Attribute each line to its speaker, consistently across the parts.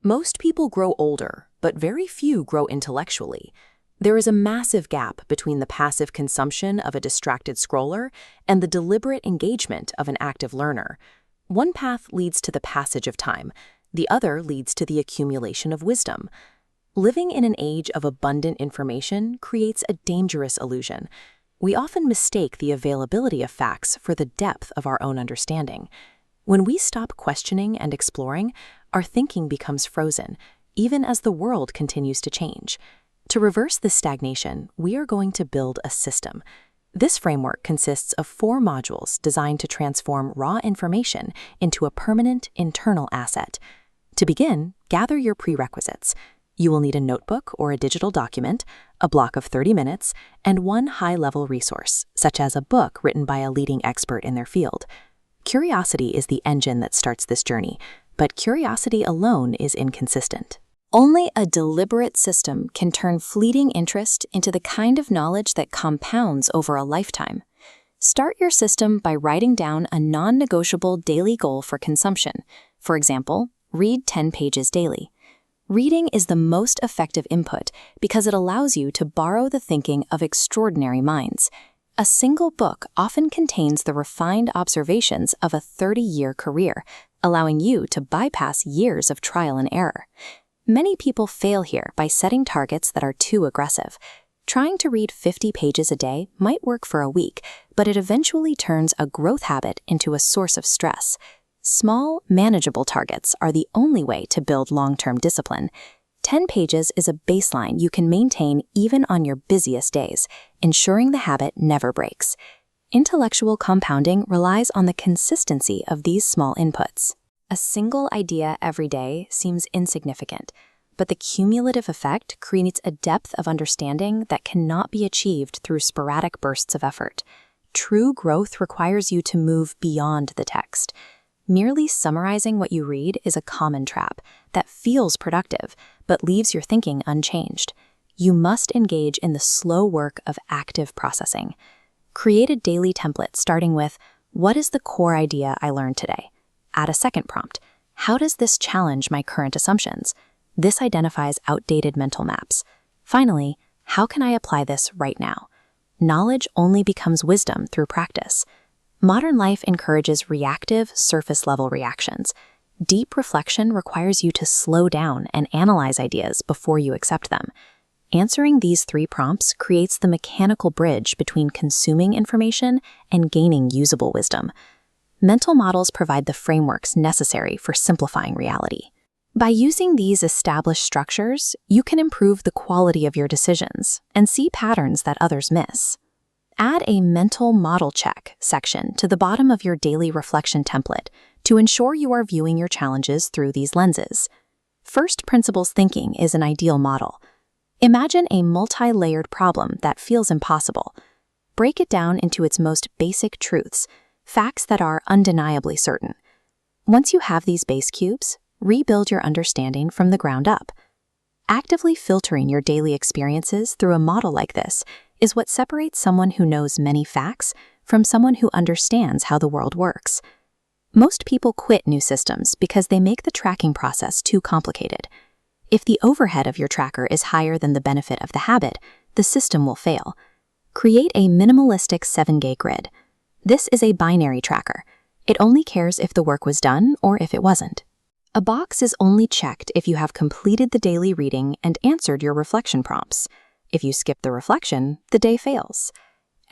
Speaker 1: Most people grow older, but very few grow intellectually. There is a massive gap between the passive consumption of a distracted scroller and the deliberate engagement of an active learner. One path leads to the passage of time, the other leads to the accumulation of wisdom. Living in an age of abundant information creates a dangerous illusion. We often mistake the availability of facts for the depth of our own understanding. When we stop questioning and exploring, our thinking becomes frozen, even as the world continues to change. To reverse this stagnation, we are going to build a system. This framework consists of 4 modules designed to transform raw information into a permanent internal asset. To begin, gather your prerequisites. You will need a notebook or a digital document, a block of 30 minutes, and one high-level resource, such as a book written by a leading expert in their field. Curiosity is the engine that starts this journey, but curiosity alone is inconsistent. Only a deliberate system can turn fleeting interest into the kind of knowledge that compounds over a lifetime. Start your system by writing down a non-negotiable daily goal for consumption. For example, read 10 pages daily. Reading is the most effective input because it allows you to borrow the thinking of extraordinary minds. A single book often contains the refined observations of a 30-year career, allowing you to bypass years of trial and error. Many people fail here by setting targets that are too aggressive. Trying to read 50 pages a day might work for a week, but it eventually turns a growth habit into a source of stress. Small, manageable targets are the only way to build long-term discipline. 10 pages is a baseline you can maintain even on your busiest days, ensuring the habit never breaks. Intellectual compounding relies on the consistency of these small inputs. A single idea every day seems insignificant, but the cumulative effect creates a depth of understanding that cannot be achieved through sporadic bursts of effort. True growth requires you to move beyond the text. Merely summarizing what you read is a common trap that feels productive, but leaves your thinking unchanged. You must engage in the slow work of active processing. Create a daily template starting with, "What is the core idea I learned today?" Add a second prompt. How does this challenge my current assumptions? This identifies outdated mental maps. Finally, how can I apply this right now? Knowledge only becomes wisdom through practice. Modern life encourages reactive, surface-level reactions. Deep reflection requires you to slow down and analyze ideas before you accept them. Answering these 3 prompts creates the mechanical bridge between consuming information and gaining usable wisdom. Mental models provide the frameworks necessary for simplifying reality. By using these established structures, you can improve the quality of your decisions and see patterns that others miss. Add a mental model check section to the bottom of your daily reflection template to ensure you are viewing your challenges through these lenses. First principles thinking is an ideal model. Imagine a multi-layered problem that feels impossible. Break it down into its most basic truths, facts that are undeniably certain. Once you have these base cubes, rebuild your understanding from the ground up. Actively filtering your daily experiences through a model like this is what separates someone who knows many facts from someone who understands how the world works. Most people quit new systems because they make the tracking process too complicated. If the overhead of your tracker is higher than the benefit of the habit, the system will fail. Create a minimalistic 7-gay grid. This is a binary tracker. It only cares if the work was done or if it wasn't. A box is only checked if you have completed the daily reading and answered your reflection prompts. If you skip the reflection, the day fails.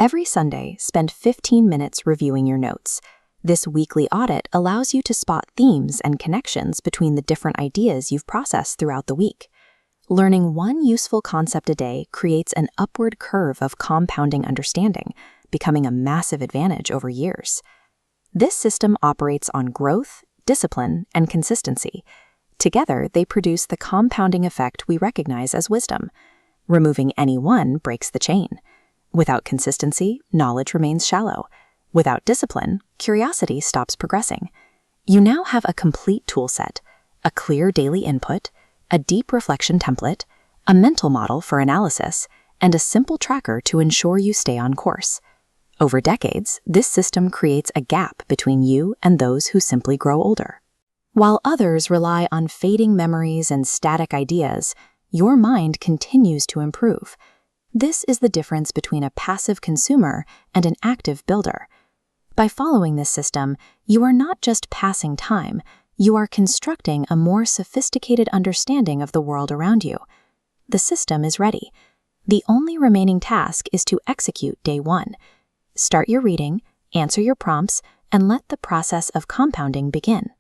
Speaker 1: Every Sunday, spend 15 minutes reviewing your notes. This weekly audit allows you to spot themes and connections between the different ideas you've processed throughout the week. Learning one useful concept a day creates an upward curve of compounding understanding, becoming a massive advantage over years. This system operates on growth, discipline, and consistency. Together, they produce the compounding effect we recognize as wisdom. Removing any one breaks the chain. Without consistency, knowledge remains shallow. Without discipline, curiosity stops progressing. You now have a complete toolset, a clear daily input, a deep reflection template, a mental model for analysis, and a simple tracker to ensure you stay on course. Over decades, this system creates a gap between you and those who simply grow older. While others rely on fading memories and static ideas, your mind continues to improve. This is the difference between a passive consumer and an active builder. By following this system, you are not just passing time, you are constructing a more sophisticated understanding of the world around you. The system is ready. The only remaining task is to execute day 1. Start your reading, answer your prompts, and let the process of compounding begin.